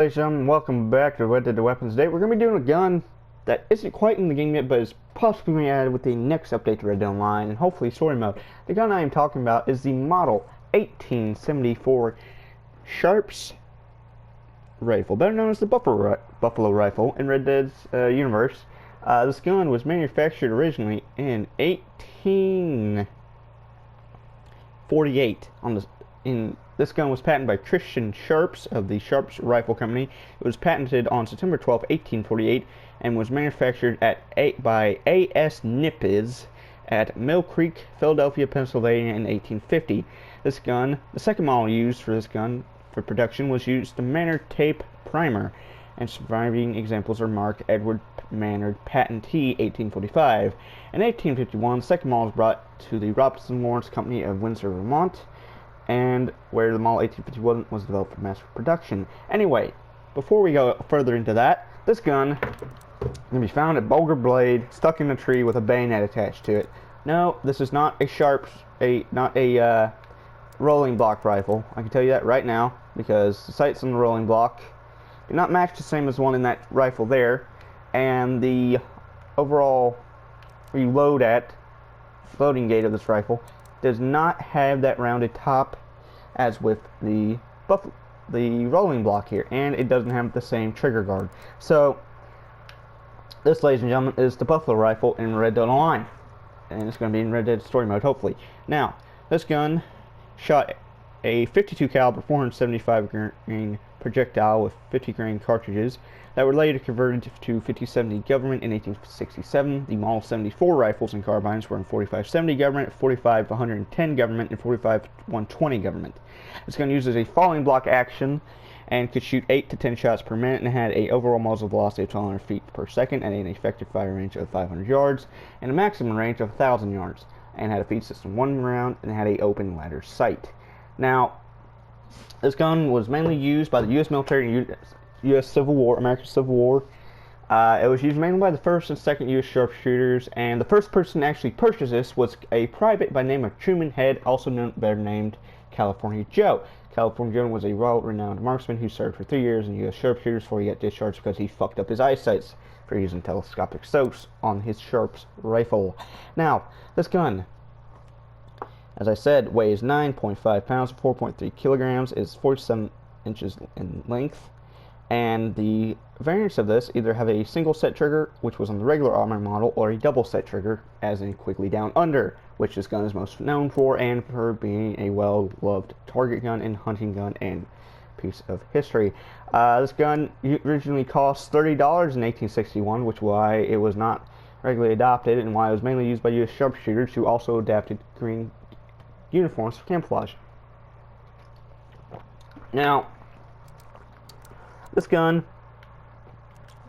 Ladies and gentlemen, welcome back to Dead Weapons Ep13. We're going to be doing a gun that isn't quite in the game yet, but is possibly going to be added with the next update to Red Dead Online, and hopefully story mode. The gun I am talking about is the Model 1874 Sharps rifle, better known as the Buffalo rifle in Red Dead's universe. This gun was manufactured originally in 1848 This gun was patented by Christian Sharps of the Sharps Rifle Company. It was patented on September 12, 1848, and was manufactured by A.S. Nippes at Mill Creek, Philadelphia, Pennsylvania in 1850. This gun, the second model used for this gun for production, was used the Manard Tape Primer, and surviving examples are Mark Edward Manard Patentee, 1845. In 1851, the second model was brought to the Robinson Lawrence Company of Windsor, Vermont, and where the Model 1851 was developed for mass production. Anyway, before we go further into that, this gun can be found at Boulder Blade, stuck in a tree with a bayonet attached to it. No, this is not a rolling block rifle. I can tell you that right now, because the sights on the rolling block do not match the same as the one in that rifle there, and the overall loading gate of this rifle does not have that rounded top as with the rolling block here, and it doesn't have the same trigger guard. So this, ladies and gentlemen, is the Buffalo rifle in Red Dead Online, and it's going to be in Red Dead story mode, hopefully. Now, this gun shot a 52 caliber 475 grain projectile with 50 grain cartridges that were later converted to 50-70 government in 1867. The Model 74 rifles and carbines were in 45-70 government, 45-110 government, and 45-120 government. This gun uses a falling block action and could shoot 8 to 10 shots per minute, and had an overall muzzle velocity of 1,200 feet per second and an effective fire range of 500 yards and a maximum range of 1,000 yards, and had a feed system 1 round and had an open ladder sight. Now, this gun was mainly used by the U.S. military and U.S. Civil War, American Civil War. It was used mainly by the 1st and 2nd U.S. sharpshooters, and the first person to actually purchase this was a private by the name of Truman Head, also better named California Joe. California Joe was a well-renowned marksman who served for 3 years in U.S. sharpshooters before he got discharged because he fucked up his eyesight for using telescopic scopes on his Sharps rifle. Now, this gun, as I said, weighs 9.5 pounds, 4.3 kilograms, is 47 inches in length, and the variants of this either have a single set trigger, which was on the regular armor model, or a double set trigger, as in Quickly Down Under, which this gun is most known for, and for being a well-loved target gun and hunting gun and piece of history. This gun originally cost $30 in 1861, which is why it was not regularly adopted, and why it was mainly used by U.S. sharpshooters who also adapted green uniforms for camouflage. Now, this gun,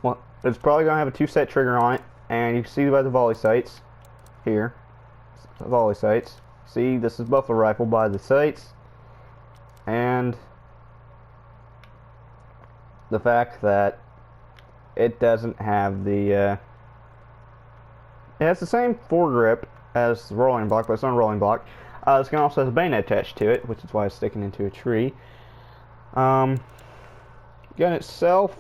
well, it's probably going to have a 2-set trigger on it, and you can see by the volley sights here. The volley sights. See, this is Buffalo rifle by the sights, and the fact that it doesn't have the it has the same foregrip as the rolling block, but it's not a rolling block. This gun also has a bayonet attached to it, which is why it's sticking into a tree. Gun itself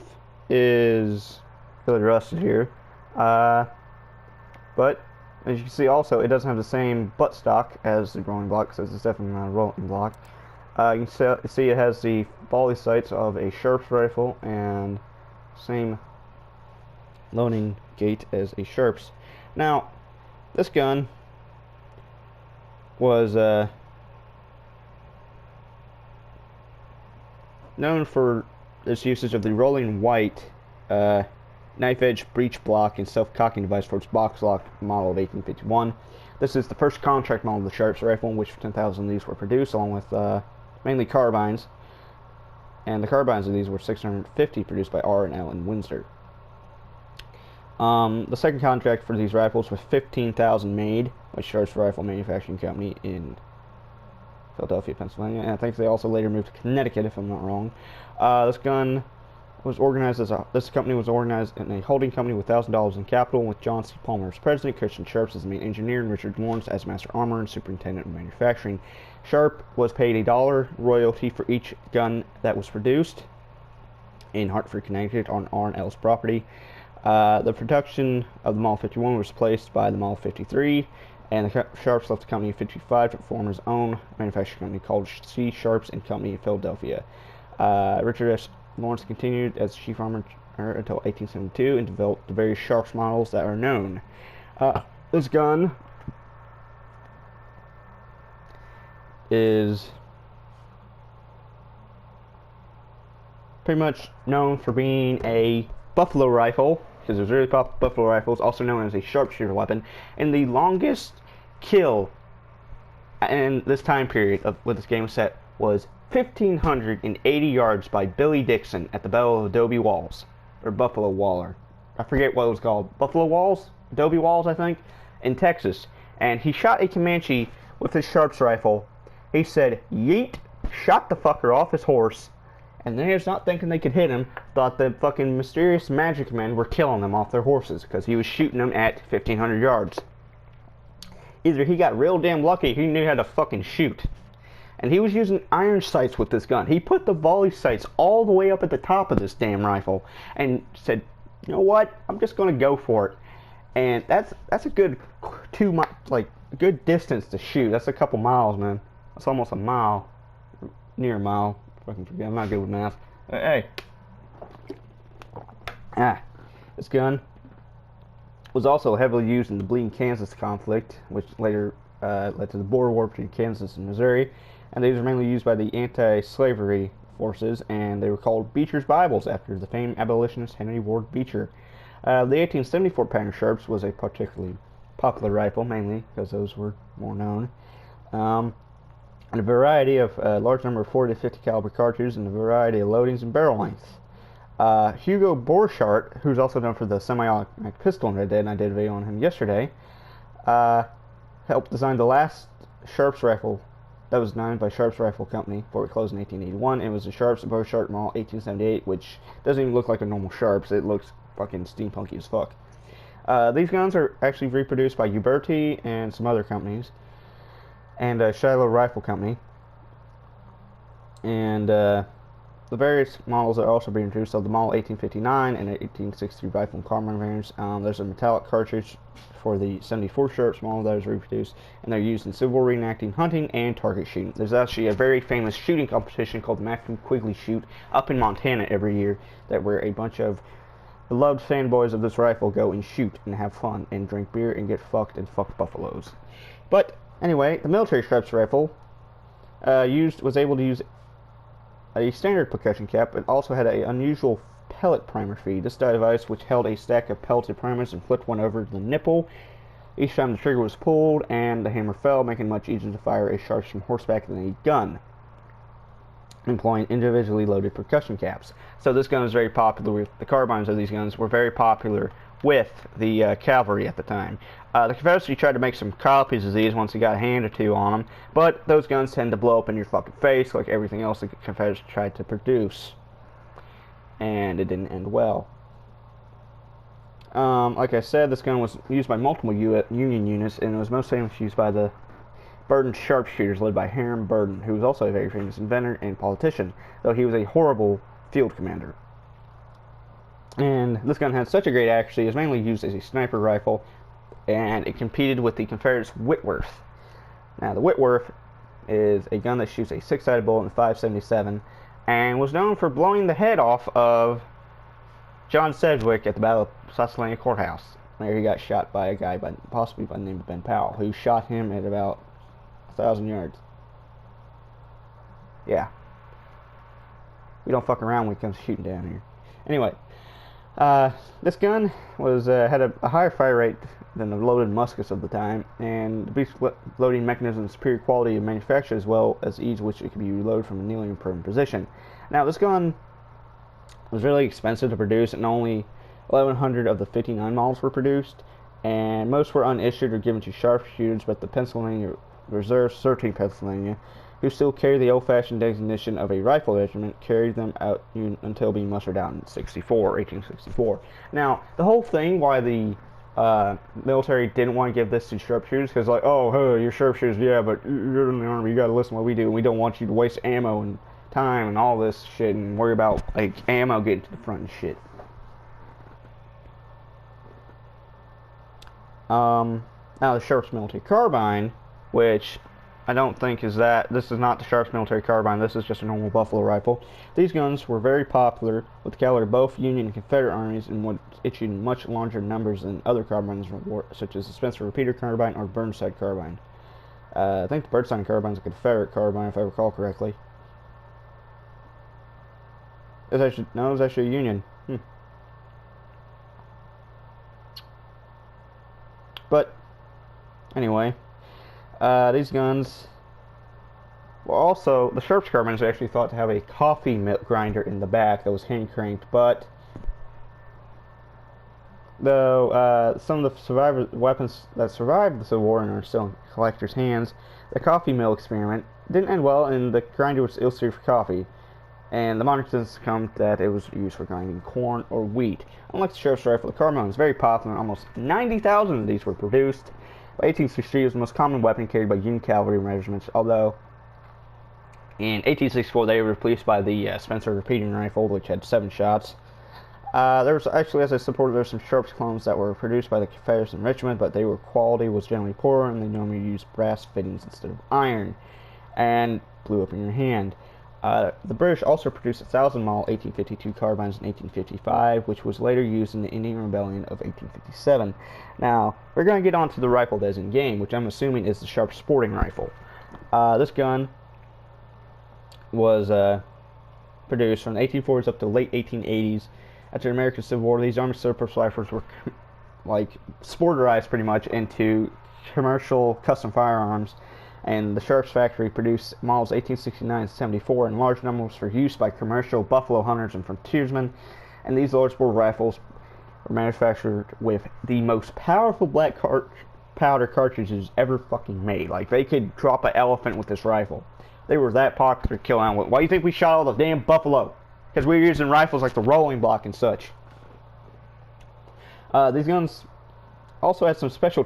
is really rusted here, but as you can see, also it doesn't have the same buttstock as the rolling block, so it's definitely not a rolling block. You can see it has the volley sights of a Sharps rifle and same loading gate as a Sharps. Now, this gun was known for its usage of the rolling white knife edge breech block and self-cocking device for its box lock model of 1851. This is the first contract model of the Sharps rifle, in which 10,000 of these were produced, along with mainly carbines, and the carbines of these were 650 produced by R and L in Windsor. The second contract for these rifles was 15,000 made by Sharps Rifle Manufacturing Company in Philadelphia, Pennsylvania, and I think they also later moved to Connecticut, if I'm not wrong. This gun was organized this company was organized in a holding company with $1,000 in capital, with John C. Palmer as president, Christian Sharps as the main engineer, and Richard Lawrence as master armor and superintendent of manufacturing. Sharp was paid $1 royalty for each gun that was produced. in Hartford, Connecticut, on R&L's property. The production of the Model 51 was replaced by the Model 53, and the Sharps left the company in 55 to form his own manufacturing company called C. Sharps and Company in Philadelphia. Richard S. Lawrence continued as chief armorer until 1872 and developed the various Sharps models that are known. This gun is pretty much known for being a buffalo rifle, because it was really popular buffalo rifles, also known as a sharpshooter weapon, and the longest kill in this time period with this game set was 1,580 yards by Billy Dixon at the Battle of Adobe Walls, or Buffalo Waller. I forget what it was called. Buffalo Walls? Adobe Walls, I think, in Texas. And he shot a Comanche with his Sharps rifle. He said, yeet, shot the fucker off his horse, and they was not thinking they could hit him, thought the fucking mysterious magic men were killing them off their horses, because he was shooting them at 1,500 yards. Either he got real damn lucky, he knew how to fucking shoot. And he was using iron sights with this gun. He put the volley sights all the way up at the top of this damn rifle, and said, you know what, I'm just going to go for it. And that's a good good distance to shoot. That's a couple miles, man. That's almost a mile, near a mile. Fucking forget, I'm not good with math. Hey, this gun was also heavily used in the Bleeding Kansas conflict, which later led to the border war between Kansas and Missouri. And these were mainly used by the anti-slavery forces, and they were called Beecher's Bibles after the famed abolitionist Henry Ward Beecher. The 1874 pattern Sharps was a particularly popular rifle, mainly because those were more known. And a variety of large number of 40 to 50 caliber cartridges and a variety of loadings and barrel lengths. Hugo Borchardt, who's also known for the semi-automatic pistol I did, and I did a video on him yesterday, helped design the last Sharps rifle that was designed by Sharps Rifle Company before it closed in 1881. It was the Sharps Borchardt Model 1878, which doesn't even look like a normal Sharps. It looks fucking steampunky as fuck. These guns are actually reproduced by Uberti and some other companies, and Shiloh Rifle Company, and the various models are also being introduced. So the Model 1859 and 1863 rifle and carbine variants. There's a metallic cartridge for the 74 Sharps model that is reproduced, and they're used in civil war reenacting, hunting, and target shooting. There's actually a very famous shooting competition called the Matthew Quigley Shoot up in Montana every year, that where a bunch of beloved fanboys of this rifle go and shoot and have fun and drink beer and get fucked and fuck buffaloes. But anyway, the military Sharps rifle was able to use a standard percussion cap, but also had an unusual pellet primer feed. This device, which held a stack of pelleted primers and flipped one over the nipple each time the trigger was pulled and the hammer fell, making it much easier to fire a Sharps from horseback than a gun, employing individually loaded percussion caps. So this gun is very popular with the carbines of these guns were very popular with the cavalry at the time. The Confederacy tried to make some copies of these once they got a hand or two on them, but those guns tend to blow up in your fucking face like everything else the Confederacy tried to produce, and it didn't end well. Like I said, this gun was used by multiple Union units, and it was most famously used by the Burden sharpshooters led by Hiram Burden, who was also a very famous inventor and politician, though he was a horrible field commander. And this gun had such a great accuracy, it was mainly used as a sniper rifle, and it competed with the Confederates' Whitworth. Now, the Whitworth is a gun that shoots a 6-sided bullet in 5.77, and was known for blowing the head off of John Sedgwick at the Battle of Spotsylvania Courthouse. There he got shot by a guy possibly by the name of Ben Powell, who shot him at about 1,000 yards. Yeah. We don't fuck around when it comes to shooting down here. Anyway, this gun was had a higher fire rate than the loaded muskets of the time, and the beast loading mechanism and superior quality of manufacture, as well as ease with which it could be reloaded from a kneeling and prone position. Now, this gun was really expensive to produce, and only 1,100 of the 59 models were produced, and most were unissued or given to sharpshooters, but the Pennsylvania Reserve, 13 Pennsylvania, who still carry the old-fashioned designation of a rifle regiment, carried them out until being mustered out in 1864. Now, the whole thing why the military didn't want to give this to sharpshooters, because like, oh, hey, you're sharpshooters, yeah, but you're in the army, you gotta listen to what we do, and we don't want you to waste ammo and time and all this shit and worry about like ammo getting to the front and shit. Now the Sharps Military Carbine, which I don't think is that. This is not the Sharps Military Carbine. This is just a normal Buffalo rifle. These guns were very popular with the caliber of both Union and Confederate armies and would issue in much larger numbers than other carbines, such as the Spencer Repeater Carbine or Burnside Carbine. I think the Burnside Carbine is a Confederate carbine, if I recall correctly. It was actually a Union. But anyway, these guns. Well, also the Sharps carbine is actually thought to have a coffee milk grinder in the back that was hand cranked, but though some of the weapons that survived the Civil War and are still in collectors' hands, the coffee mill experiment didn't end well, and the grinder was ill-suited for coffee. And the modern consensus comes that it was used for grinding corn or wheat. Unlike the Sharps rifle, the carbine was very popular, and almost 90,000 of these were produced. By 1863, it was the most common weapon carried by Union cavalry regiments, although in 1864 they were replaced by the Spencer repeating rifle, which had 7 shots. There was actually, as I supported, there were some Sharps clones that were produced by the Confederates in Richmond, but their quality was generally poor, and they normally used brass fittings instead of iron, and blew up in your hand. The British also produced a 1,000-mile 1852 carbines in 1855, which was later used in the Indian Rebellion of 1857. Now, we're going to get on to the rifle that's in game, which I'm assuming is the Sharp Sporting Rifle. This gun was produced from the 1840s up to the late 1880s. After the American Civil War, these army surplus rifles were like sporterized pretty much into commercial custom firearms. And the Sharps factory produced models 1869 and 74 in large numbers for use by commercial buffalo hunters and frontiersmen. And these large bore rifles were manufactured with the most powerful black powder cartridges ever fucking made. Like, they could drop an elephant with this rifle. They were that popular to kill out with. Why do you think we shot all the damn buffalo? Because we were using rifles like the rolling block and such. These guns also had some special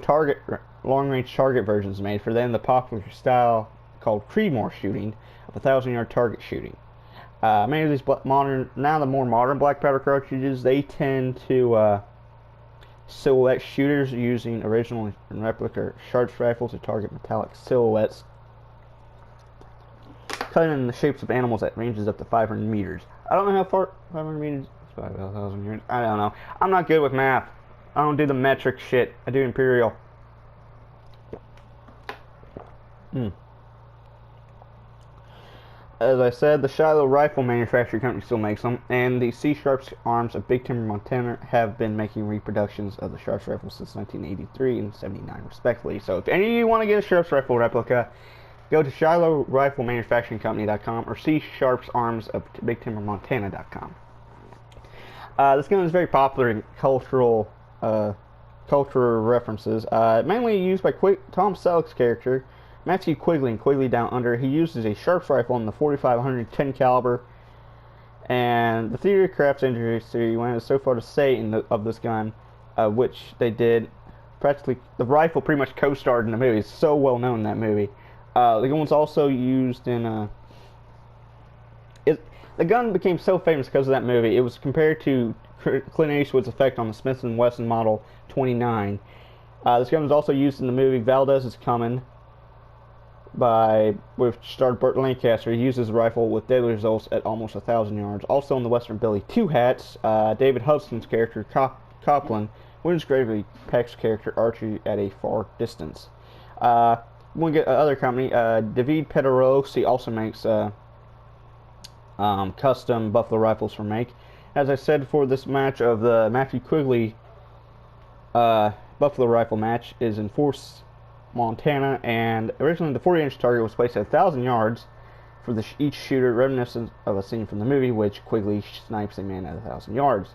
long-range target versions made for then the popular style called Creedmoor shooting of 1,000-yard target shooting. Many of these the more modern black powder cartridges, they tend to silhouette shooters using original and replica Sharps rifles to target metallic silhouettes, cutting in the shapes of animals at ranges up to 500 meters. I don't know how far 500 meters. 5,000 yards. I don't know. I'm not good with math. I don't do the metric shit. I do imperial. As I said, the Shiloh Rifle Manufacturing Company still makes them, and the C. Sharps Arms of Big Timber, Montana have been making reproductions of the Sharps rifle since 1983 and 79 respectively. So if any of you want to get a Sharps rifle replica, go to ShilohRifleManufacturingCompany.com or C. Sharps Arms of Big Timber, Montana.com. This gun is very popular in cultural references, mainly used by Tom Selleck's character Matthew Quigley in Quigley Down Under. He uses a Sharps rifle in the 4510 caliber, and the theory of craft industry went so far to say of this gun, which they did practically. The rifle pretty much co-starred in the movie. It's so well known in that movie. The gun was also used in the gun became so famous because of that movie. It was compared to Clint Eastwood's effect on the Smith & Wesson Model 29. This gun was also used in the movie Valdez is Coming, which starred Burt Lancaster. He uses the rifle with deadly results at almost 1,000 yards. Also in the Western Billy Two Hats, David Hudson's character Copland wins gravely Peck's character Archie at a far distance. We'll get another company, David Pedrosi, also makes custom Buffalo rifles for make. As I said before, this match of the Matthew Quigley Buffalo rifle match is in Force, Montana, and originally the 40-inch target was placed at 1,000 yards for each shooter, reminiscent of a scene from the movie which Quigley snipes a man at 1,000 yards.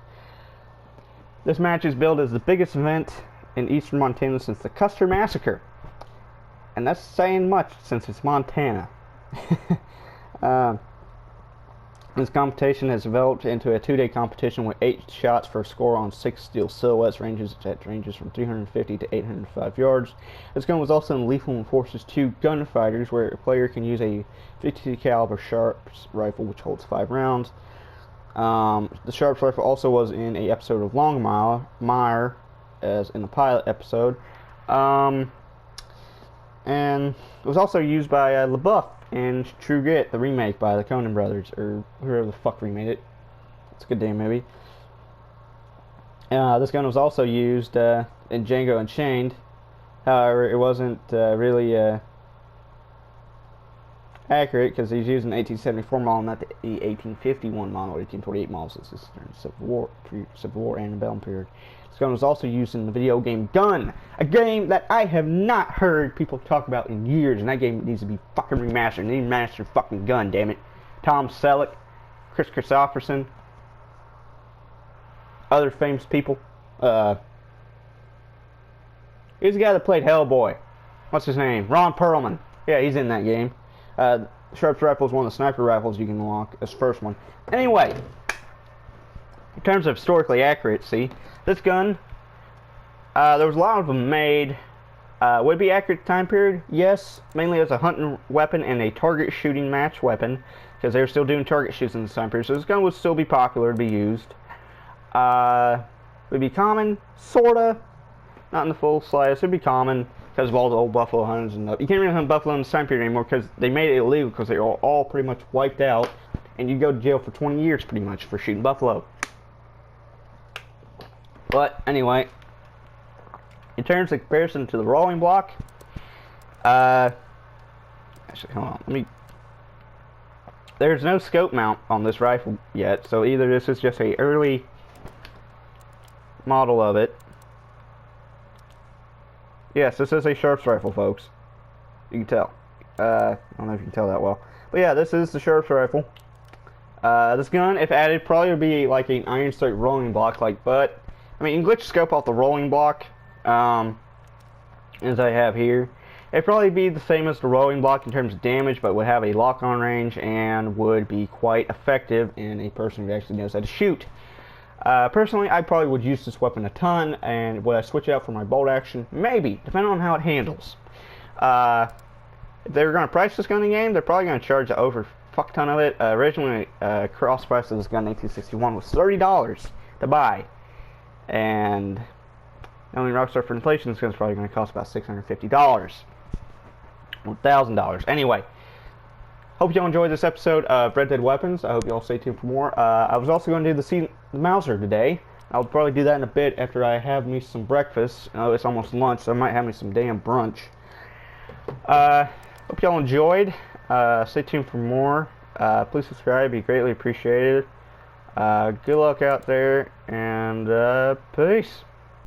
This match is billed as the biggest event in eastern Montana since the Custer Massacre, and that's saying much since it's Montana. This competition has developed into a 2-day competition with 8 shots for a score on 6 steel silhouettes ranges from 350 to 805 yards. This gun was also in Lethal Enforce's 2 Gunfighters, where a player can use a 52 caliber Sharps rifle, which holds 5 rounds. The Sharps rifle also was in a episode of Longmire, as in the pilot episode, and it was also used by LaBeouf in True Grit, the remake by the Coen brothers, or whoever the fuck remade it. It's a good damn movie. This gun was also used in Django Unchained. However, it wasn't really accurate, because he's using the 1874 model, not the 1851 model, 1848 models. This is during Civil War, antebellum period. This gun was also used in the video game Gun, a game that I have not heard people talk about in years, and that game needs to be fucking remastered. They need to remaster fucking Gun, damn it. Tom Selleck, Chris Christopherson, other famous people. He's the guy that played Hellboy. What's his name? Ron Perlman. Yeah, he's in that game. Sharps rifle is one of the sniper rifles you can unlock as first one. Anyway, in terms of historically accuracy, this gun, there was a lot of them made. Would it be accurate time period? Yes, mainly as a hunting weapon and a target shooting match weapon, because they were still doing target shoots in this time period, so this gun would still be popular to be used. Would be common, sorta, not in the full slice. It'd be common because of all the old buffalo hunters and stuff. You can't really hunt buffalo in this time period anymore because they made it illegal, because they were all pretty much wiped out, and you go to jail for 20 years pretty much for shooting buffalo. But anyway, in terms of comparison to the rolling block, actually, hold on, there's no scope mount on this rifle yet, so either this is just a early model of it. Yes, this is a Sharps rifle, folks. You can tell. I don't know if you can tell that well. But yeah, this is the Sharps rifle. This gun, if added, probably would be like an iron sight rolling block, but I mean, you can glitch scope off the rolling block, as I have here. It'd probably be the same as the rolling block in terms of damage, but would have a lock-on range and would be quite effective in a person who actually knows how to shoot. Personally, I probably would use this weapon a ton, and would I switch out for my bolt action? Maybe, depending on how it handles. If they're going to price this gun in the game, they're probably going to charge over fuck ton of it. Originally, cross price of this gun in 1861 was $30 to buy, and only Rockstar for inflation, this gun's probably going to cost about $650 or $1,000. Anyway, hope y'all enjoyed this episode of Red Dead Weapons. I hope y'all stay tuned for more. I was also going to do the Mauser today. I'll probably do that in a bit after I have me some breakfast. It's almost lunch, so I might have me some damn brunch. Hope y'all enjoyed. Stay tuned for more. Please subscribe, be greatly appreciated. Good luck out there, and peace.